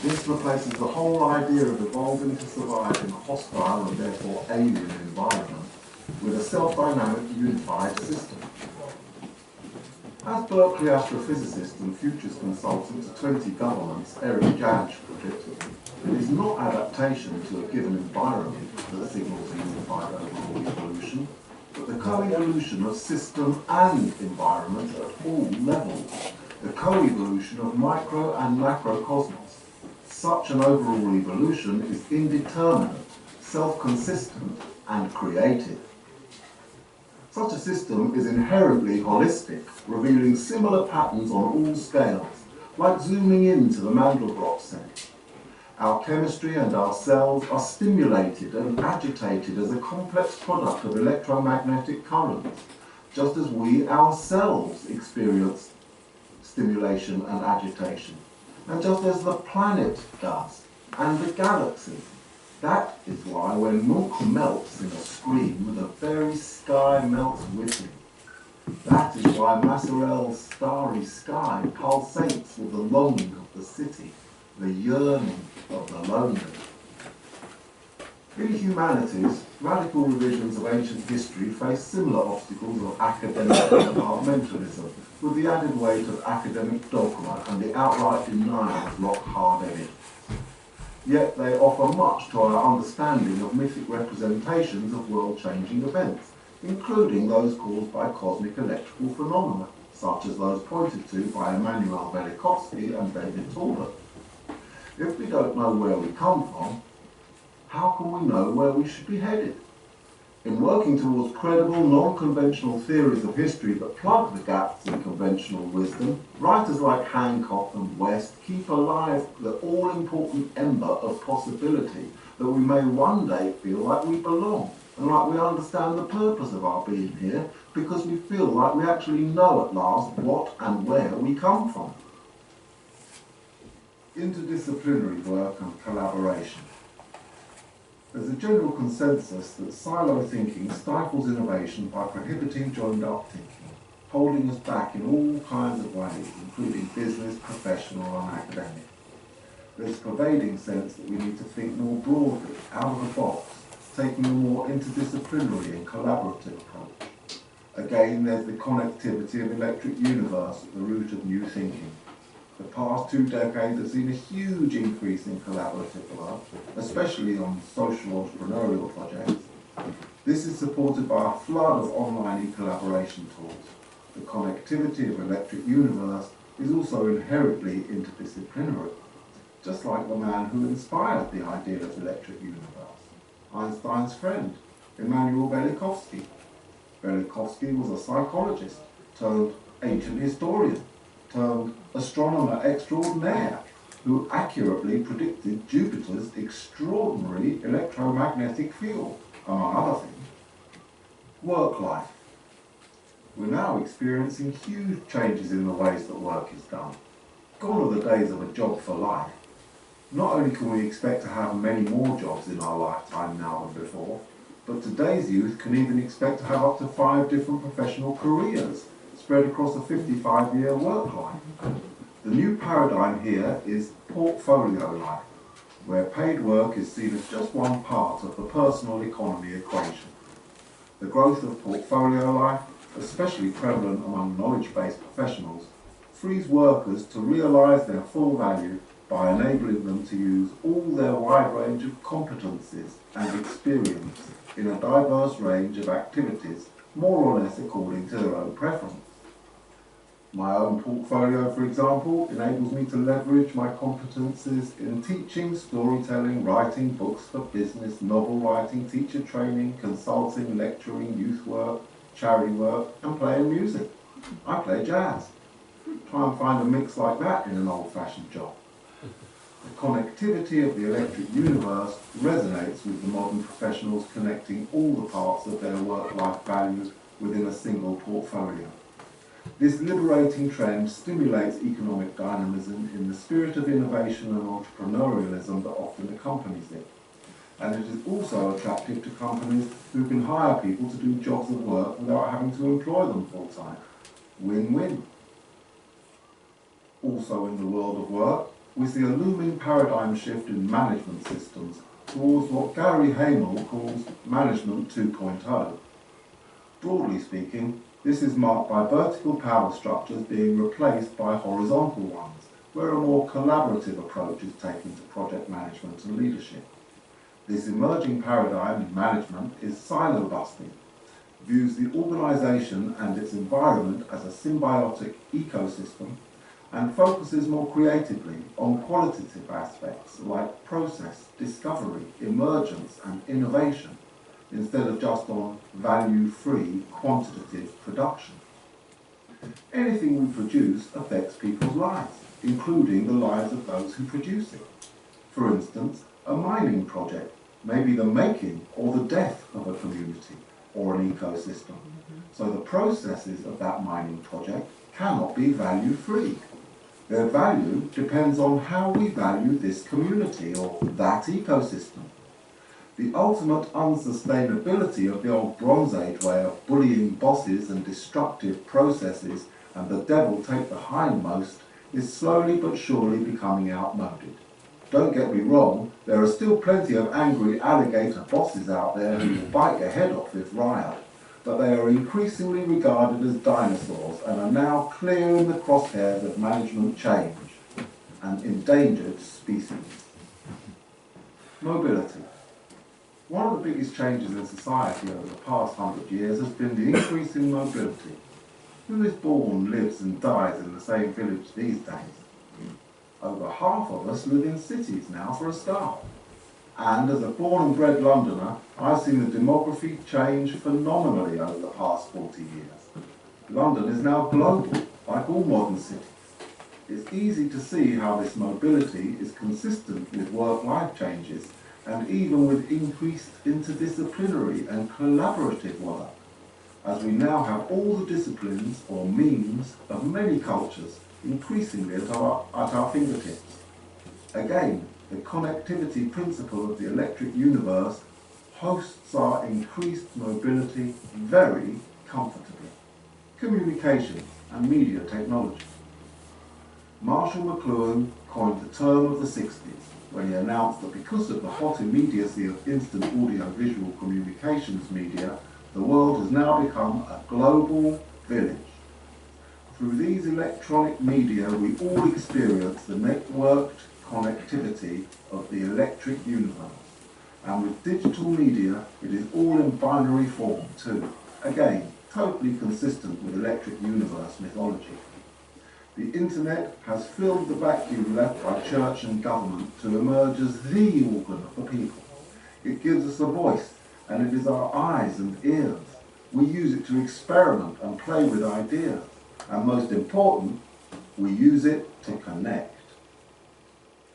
This replaces the whole idea of evolving to survive in a hostile and therefore alien environment with a self-dynamic unified system. As Berkeley astrophysicist and futures consultant to 20 governments, Eric Judge put it, it is not adaptation to a given environment that signals a unified overall evolution, but the co-evolution of system and environment at all levels, the co-evolution of micro and macrocosmos. Such an overall evolution is indeterminate, self-consistent, and creative. Such a system is inherently holistic, revealing similar patterns on all scales, like zooming into the Mandelbrot cell. Our chemistry and our cells are stimulated and agitated as a complex product of electromagnetic currents, just as we ourselves experience stimulation and agitation, and just as the planet does, and the galaxy. That is why when milk melts in a scream, the very sky melts with it. That is why Masserel's starry sky pulsates with the longing of the city, the yearning of the lonely. In humanities, radical revisions of ancient history face similar obstacles of academic departmentalism, with the added weight of academic dogma and the outright denial of rock-hard evidence. Yet they offer much to our understanding of mythic representations of world-changing events, including those caused by cosmic electrical phenomena, such as those pointed to by Emanuel Velikovsky and David Talbot. If we don't know where we come from, how can we know where we should be headed? In working towards credible, non-conventional theories of history that plug the gaps in conventional wisdom, writers like Hancock and West keep alive the all-important ember of possibility that we may one day feel like we belong and like we understand the purpose of our being here because we feel like we actually know at last what and where we come from. Interdisciplinary work and collaboration. There's a general consensus that silo thinking stifles innovation by prohibiting joined-up thinking, holding us back in all kinds of ways, including business, professional and academic. There's a pervading sense that we need to think more broadly, out of the box, taking a more interdisciplinary and collaborative approach. Again, there's the connectivity of electric universe at the root of new thinking. The past 2 decades have seen a huge increase in collaborative work, especially on social entrepreneurial projects. This is supported by a flood of online e-collaboration tools. The connectivity of electric universe is also inherently interdisciplinary, just like the man who inspired the idea of electric universe, Einstein's friend, Emanuel Velikovsky. Velikovsky was a psychologist turned ancient historian, turned astronomer extraordinaire, who accurately predicted Jupiter's extraordinary electromagnetic field, among other things. Work life. We're now experiencing huge changes in the ways that work is done. Gone are the days of a job for life. Not only can we expect to have many more jobs in our lifetime now than before, but today's youth can even expect to have up to 5 different professional careers spread across a 55-year work life. The new paradigm here is portfolio life, where paid work is seen as just one part of the personal economy equation. The growth of portfolio life, especially prevalent among knowledge-based professionals, frees workers to realise their full value by enabling them to use all their wide range of competencies and experience in a diverse range of activities, more or less according to their own preference. My own portfolio, for example, enables me to leverage my competencies in teaching, storytelling, writing books for business, novel writing, teacher training, consulting, lecturing, youth work, charity work, and playing music. I play jazz. Try and find a mix like that in an old-fashioned job. The connectivity of the electric universe resonates with the modern professionals connecting all the parts of their work-life value within a single portfolio. This liberating trend stimulates economic dynamism in the spirit of innovation and entrepreneurialism that often accompanies it. And it is also attractive to companies who can hire people to do jobs of work without having to employ them full-time. Win-win. Also in the world of work, we see a looming paradigm shift in management systems towards what Gary Hamel calls Management 2.0. Broadly speaking, this is marked by vertical power structures being replaced by horizontal ones, where a more collaborative approach is taken to project management and leadership. This emerging paradigm in management is silo-busting, views the organisation and its environment as a symbiotic ecosystem, and focuses more creatively on qualitative aspects like process, discovery, emergence and innovation, instead of just on value-free quantitative production. Anything we produce affects people's lives, including the lives of those who produce it. For instance, a mining project may be the making or the death of a community or an ecosystem. So the processes of that mining project cannot be value-free. Their value depends on how we value this community or that ecosystem. The ultimate unsustainability of the old Bronze Age way of bullying bosses and destructive processes and the devil take the hindmost is slowly but surely becoming outmoded. Don't get me wrong, there are still plenty of angry alligator bosses out there who will bite your head off if riled, but they are increasingly regarded as dinosaurs and are now clear in the crosshairs of management change, an endangered species. Mobility. One of the biggest changes in society over the past 100 years has been the increase in mobility. Who is born, lives and dies in the same village these days? Over half of us live in cities now for a start. And as a born and bred Londoner, I've seen the demography change phenomenally over the past 40 years. London is now global, like all modern cities. It's easy to see how this mobility is consistent with work-life changes and even with increased interdisciplinary and collaborative work, as we now have all the disciplines or means of many cultures increasingly at our fingertips. Again, the connectivity principle of the electric universe hosts our increased mobility very comfortably. Communications and media technology. Marshall McLuhan coined the term of the 60s when he announced that because of the hot immediacy of instant audio-visual communications media, the world has now become a global village. Through these electronic media, we all experience the networked connectivity of the electric universe. And with digital media, it is all in binary form too. Again, totally consistent with electric universe mythology. The internet has filled the vacuum left by church and government to emerge as the organ of the people. It gives us a voice, and it is our eyes and ears. We use it to experiment and play with ideas. And most important, we use it to connect.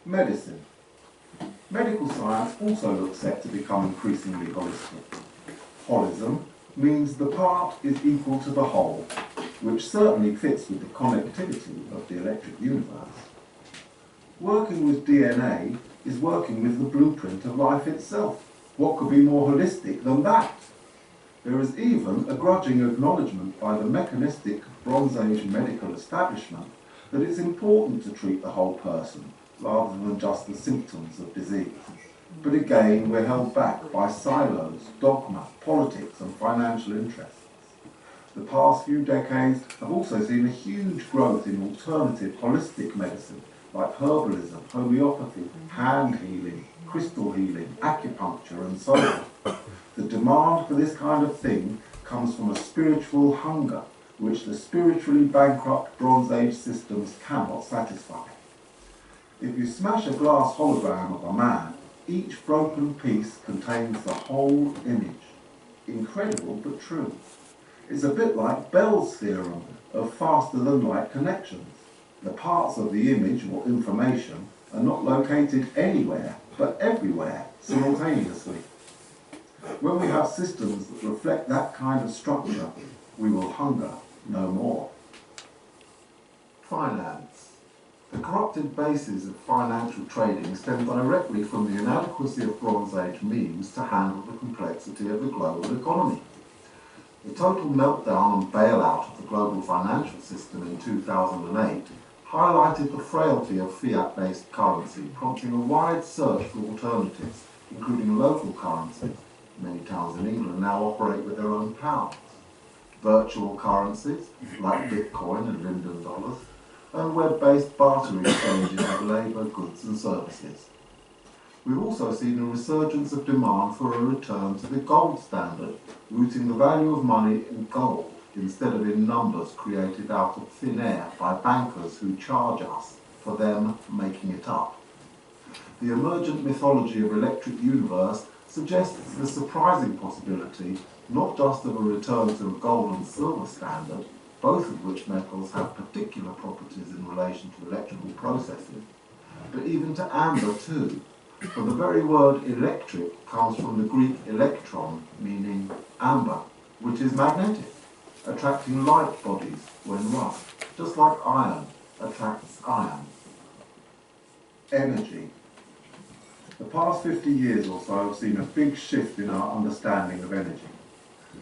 Medicine. Medical science also looks set to become increasingly holistic. Holism means the part is equal to the whole, which certainly fits with the connectivity of the electric universe. Working with DNA is working with the blueprint of life itself. What could be more holistic than that? There is even a grudging acknowledgement by the mechanistic Bronze Age medical establishment that it's important to treat the whole person rather than just the symptoms of disease. But again, we're held back by silos, dogma, politics and financial interests. The past few decades have also seen a huge growth in alternative holistic medicine like herbalism, homeopathy, hand healing, crystal healing, acupuncture and so on. The demand for this kind of thing comes from a spiritual hunger which the spiritually bankrupt Bronze Age systems cannot satisfy. If you smash a glass hologram of a man, each broken piece contains the whole image. Incredible but true. It's a bit like Bell's theorem of faster-than-light connections. The parts of the image or information are not located anywhere, but everywhere, simultaneously. When we have systems that reflect that kind of structure, we will hunger no more. Finance. The corrupted basis of financial trading stem directly from the inadequacy of Bronze Age means to handle the complexity of the global economy. The total meltdown and bailout of the global financial system in 2008 highlighted the frailty of fiat-based currency, prompting a wide search for alternatives, including local currencies. Many towns in England now operate with their own pounds. Virtual currencies, like Bitcoin and Linden dollars, and web-based barter exchanges of labour, goods and services. We've also seen a resurgence of demand for a return to the gold standard, rooting the value of money in gold instead of in numbers created out of thin air by bankers who charge us for them making it up. The emergent mythology of electric universe suggests the surprising possibility not just of a return to a gold and silver standard, both of which metals have particular properties in relation to electrical processes, but even to amber too. For the very word electric comes from the Greek electron, meaning amber, which is magnetic, attracting light bodies when run, just like iron attracts iron. Energy. The past 50 years or so have seen a big shift in our understanding of energy.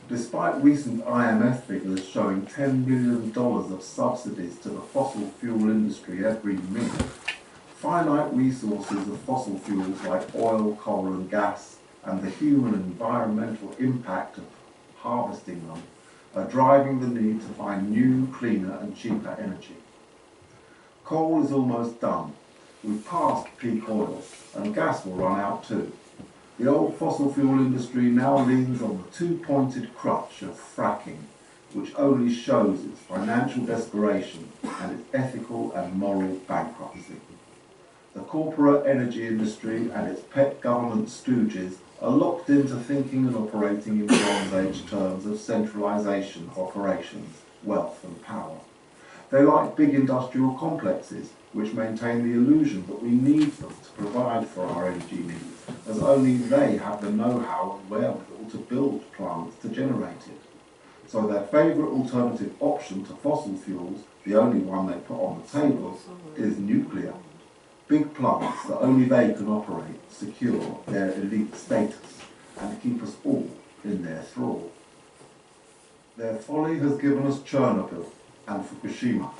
Despite recent IMF figures showing $10 billion of subsidies to the fossil fuel industry every minute, finite resources of fossil fuels like oil, coal and gas, and the human and environmental impact of harvesting them are driving the need to find new, cleaner and cheaper energy. Coal is almost done. We've passed peak oil, and gas will run out too. The old fossil fuel industry now leans on the two-pointed crutch of fracking, which only shows its financial desperation and its ethical and moral bankruptcy. The corporate energy industry and its pet government stooges are locked into thinking and operating in Bronze Age terms of centralisation of operations, wealth and power. They like big industrial complexes, which maintain the illusion that we need them to provide for our energy needs, as only they have the know-how and wherewithal to build plants to generate it. So their favourite alternative option to fossil fuels, the only one they put on the table, is nuclear. Big plants that only they can operate, secure their elite status, and keep us all in their thrall. Their folly has given us Chernobyl and Fukushima.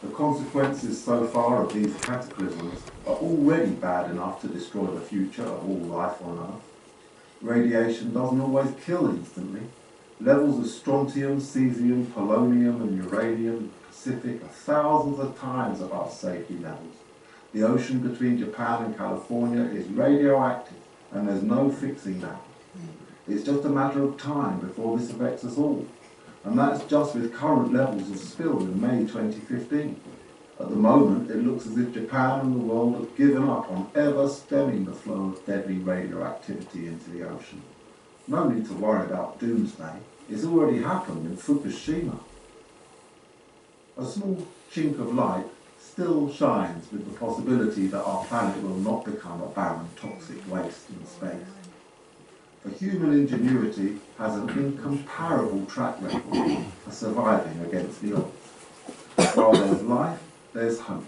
The consequences so far of these cataclysms are already bad enough to destroy the future of all life on Earth. Radiation doesn't always kill instantly. Levels of strontium, cesium, polonium and uranium in the Pacific are thousands of times above safety levels. The ocean between Japan and California is radioactive and there's no fixing that. It's just a matter of time before this affects us all. And that's just with current levels of spill in May 2015. At the moment, it looks as if Japan and the world have given up on ever stemming the flow of deadly radioactivity into the ocean. No need to worry about doomsday. It's already happened in Fukushima. A small chink of light still shines with the possibility that our planet will not become a barren toxic waste in space. For human ingenuity has an incomparable track record for surviving against the odds. While there's life, there's hope.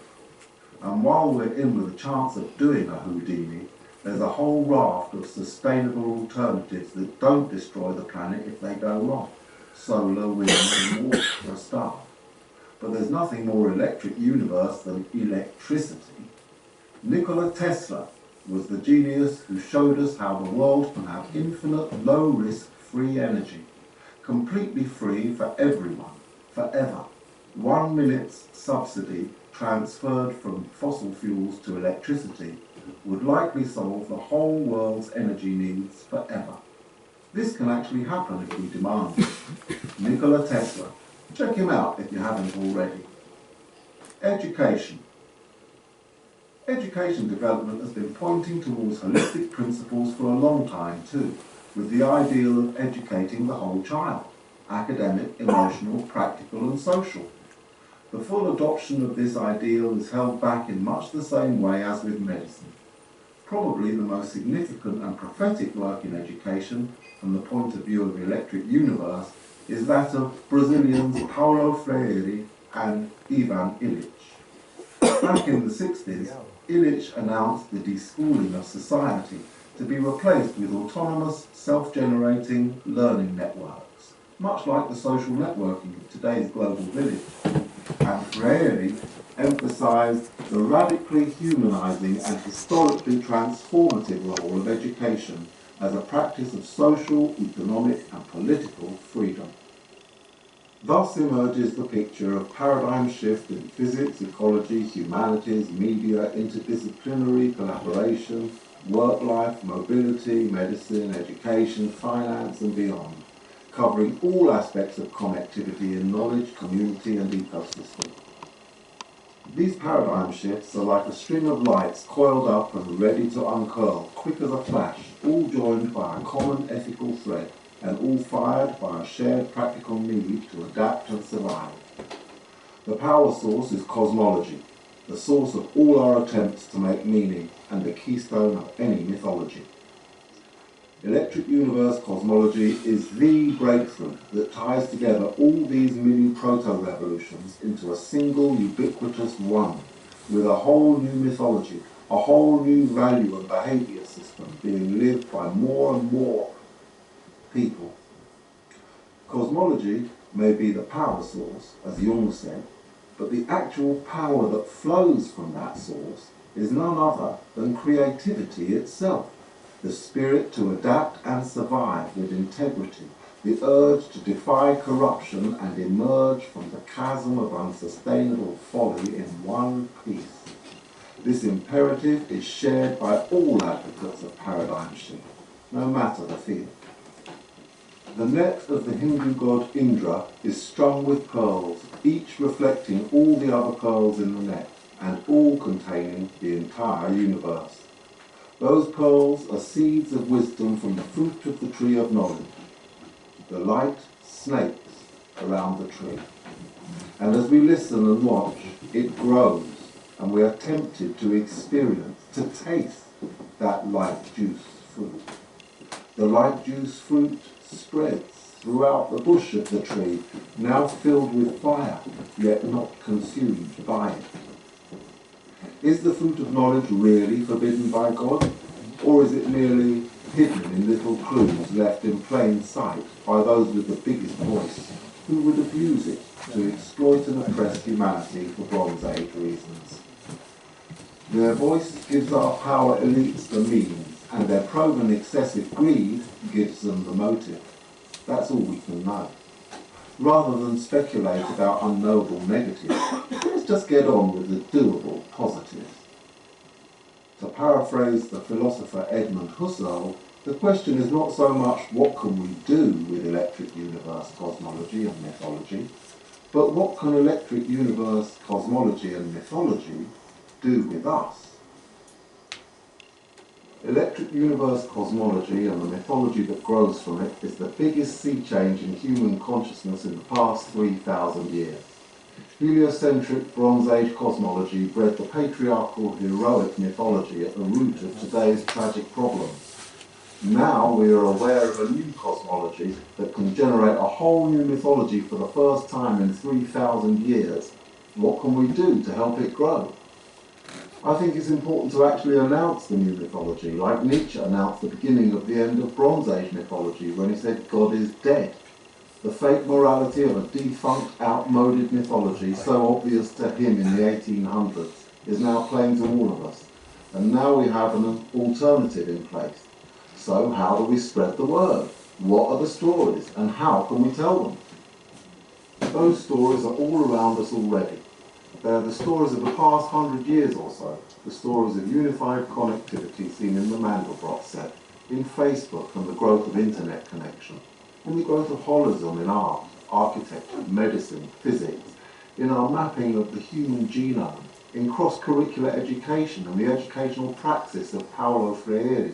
And while we're in with a chance of doing a Houdini, there's a whole raft of sustainable alternatives that don't destroy the planet if they go wrong. Solar, wind and water for a start. But there's nothing more electric universe than electricity. Nikola Tesla was the genius who showed us how the world can have infinite, low-risk, free energy, completely free for everyone, forever. 1 minute's subsidy transferred from fossil fuels to electricity would likely solve the whole world's energy needs forever. This can actually happen if we demand it. Nikola Tesla. Check him out if you haven't already. Education. Education development has been pointing towards holistic principles for a long time too, with the ideal of educating the whole child, academic, emotional, practical and social. The full adoption of this ideal is held back in much the same way as with medicine. Probably the most significant and prophetic work in education, from the point of view of the electric universe, is that of Brazilians Paulo Freire and Ivan Illich. Back in the 60s, Illich announced the deschooling of society to be replaced with autonomous, self-generating learning networks, much like the social networking of today's global village. And Freire emphasised the radically humanising and historically transformative role of education as a practice of social, economic and political freedom. Thus emerges the picture of paradigm shift in physics, ecology, humanities, media, interdisciplinary collaboration, work life, mobility, medicine, education, finance and beyond, covering all aspects of connectivity in knowledge, community and ecosystem. These paradigm shifts are like a string of lights coiled up and ready to uncurl, quick as a flash, all joined by a common ethical thread, and all fired by a shared practical need to adapt and survive. The power source is cosmology, the source of all our attempts to make meaning and the keystone of any mythology. Electric universe cosmology is the breakthrough that ties together all these mini proto-revolutions into a single ubiquitous one, with a whole new mythology, a whole new value and behaviour system being lived by more and more people. Cosmology may be the power source, as Jung said, but the actual power that flows from that source is none other than creativity itself, the spirit to adapt and survive with integrity, the urge to defy corruption and emerge from the chasm of unsustainable folly in one piece. This imperative is shared by all advocates of paradigm shift, no matter the field. The net of the Hindu god Indra is strung with pearls, each reflecting all the other pearls in the net, and all containing the entire universe. Those pearls are seeds of wisdom from the fruit of the tree of knowledge. The light snakes around the tree. And as we listen and watch, it grows, and we are tempted to experience, to taste that light juice fruit. The light juice fruit spreads throughout the bush of the tree, now filled with fire, yet not consumed by it. Is the fruit of knowledge really forbidden by God, or is it merely hidden in little clues left in plain sight by those with the biggest voice, who would abuse it to exploit and oppress humanity for Bronze Age reasons? Their voice gives our power elites the means, and their proven excessive greed gives them the motive. That's all we can know. Rather than speculate about unknowable negatives, let's just get on with the doable positives. To paraphrase the philosopher Edmund Husserl, the question is not so much what can we do with electric universe cosmology and mythology, but what can electric universe cosmology and mythology do with us? Electric universe cosmology and the mythology that grows from it is the biggest sea change in human consciousness in the past 3,000 years. Heliocentric Bronze Age cosmology bred the patriarchal heroic mythology at the root of today's tragic problems. Now we are aware of a new cosmology that can generate a whole new mythology for the first time in 3,000 years. What can we do to help it grow? I think it's important to actually announce the new mythology, like Nietzsche announced the beginning of the end of Bronze Age mythology when he said God is dead. The fake morality of a defunct, outmoded mythology, so obvious to him in the 1800s, is now plain to all of us. And now we have an alternative in place. So how do we spread the word? What are the stories, and how can we tell them? Those stories are all around us already. They are the stories of the past 100 years or so, the stories of unified connectivity seen in the Mandelbrot set, in Facebook and the growth of internet connection, in the growth of holism in art, architecture, medicine, physics, in our mapping of the human genome, in cross-curricular education and the educational praxis of Paulo Freire,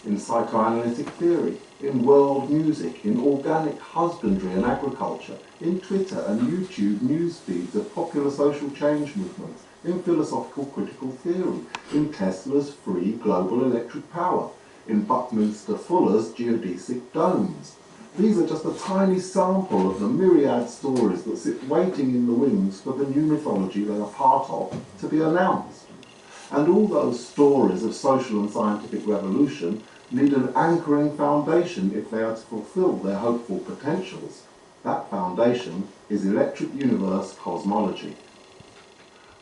in psychoanalytic theory, in world music, in organic husbandry and agriculture, in Twitter and YouTube news feeds of popular social change movements, in philosophical critical theory, in Tesla's free global electric power, in Buckminster Fuller's geodesic domes. These are just a tiny sample of the myriad stories that sit waiting in the wings for the new mythology they are part of to be announced. And all those stories of social and scientific revolution need an anchoring foundation if they are to fulfill their hopeful potentials. That foundation is electric universe cosmology.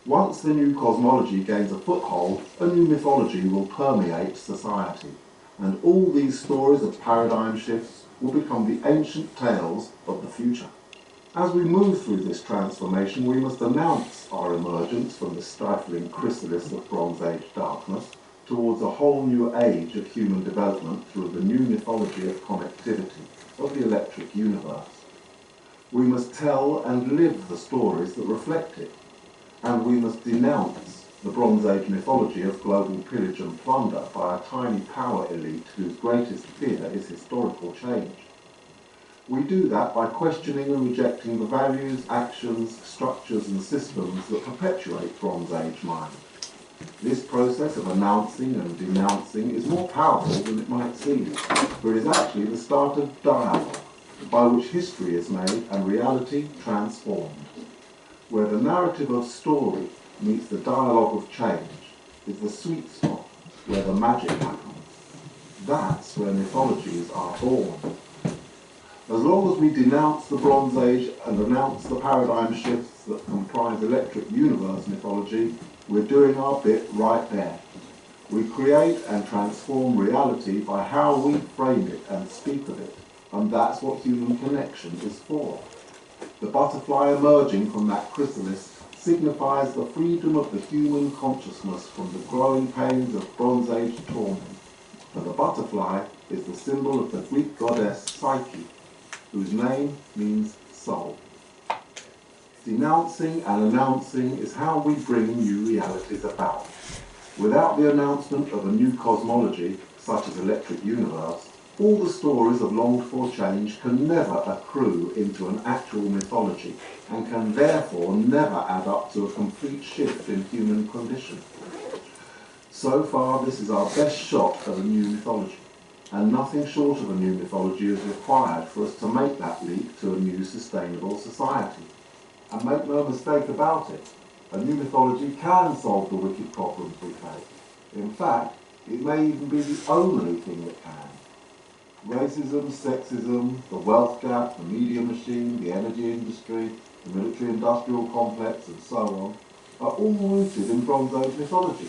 Once the new cosmology gains a foothold, a new mythology will permeate society, and all these stories of paradigm shifts will become the ancient tales of the future. As we move through this transformation, we must announce our emergence from the stifling chrysalis of Bronze Age darkness towards a whole new age of human development through the new mythology of connectivity, of the electric universe. We must tell and live the stories that reflect it, and we must denounce the Bronze Age mythology of global pillage and plunder by a tiny power elite whose greatest fear is historical change. We do that by questioning and rejecting the values, actions, structures and systems that perpetuate Bronze Age mind. This process of announcing and denouncing is more powerful than it might seem, for it is actually the start of dialogue, by which history is made and reality transformed. Where the narrative of story meets the dialogue of change is the sweet spot where the magic happens. That's where mythologies are born. As long as we denounce the Bronze Age and announce the paradigm shifts that comprise electric universe mythology, we're doing our bit right there. We create and transform reality by how we frame it and speak of it, and that's what human connection is for. The butterfly emerging from that chrysalis signifies the freedom of the human consciousness from the growing pains of Bronze Age torment. For the butterfly is the symbol of the Greek goddess Psyche, whose name means soul. Denouncing and announcing is how we bring new realities about. Without the announcement of a new cosmology, such as electric universe, all the stories of longed-for change can never accrue into an actual mythology, and can therefore never add up to a complete shift in human condition. So far, this is our best shot at a new mythology, and nothing short of a new mythology is required for us to make that leap to a new sustainable society. And make no mistake about it, a new mythology can solve the wicked problems we face. In fact, it may even be the only thing that can. Racism, sexism, the wealth gap, the media machine, the energy industry, the military-industrial complex, and so on, are all rooted in Bronze Age mythology.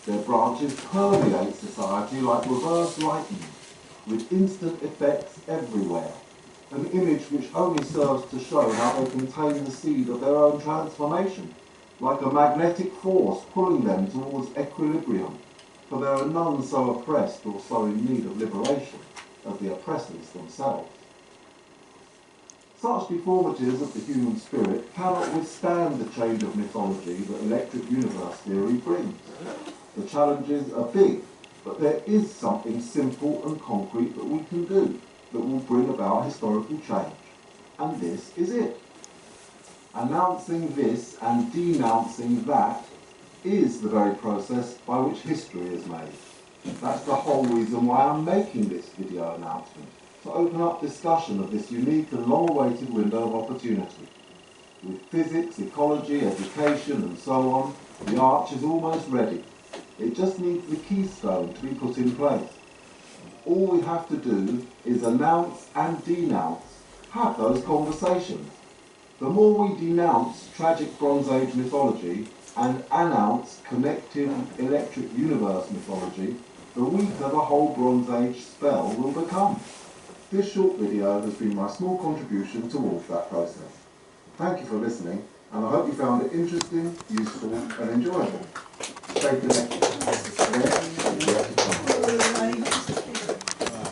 Their branches permeate society like reverse lightning, with instant effects everywhere, an image which only serves to show how they contain the seed of their own transformation, like a magnetic force pulling them towards equilibrium, for there are none so oppressed or so in need of liberation as the oppressors themselves. Such deformities of the human spirit cannot withstand the change of mythology that electric universe theory brings. The challenges are big, but there is something simple and concrete that we can do that will bring about historical change. And this is it. Announcing this and denouncing that is the very process by which history is made. That's the whole reason why I'm making this video announcement, to open up discussion of this unique and long-awaited window of opportunity. With physics, ecology, education and so on, the arch is almost ready. It just needs the keystone to be put in place. All we have to do is announce and denounce, have those conversations. The more we denounce tragic Bronze Age mythology and announce connective electric universe mythology, the weaker the whole Bronze Age spell will become. This short video has been my small contribution towards that process. Thank you for listening, and I hope you found it interesting, useful and enjoyable. Stay connected.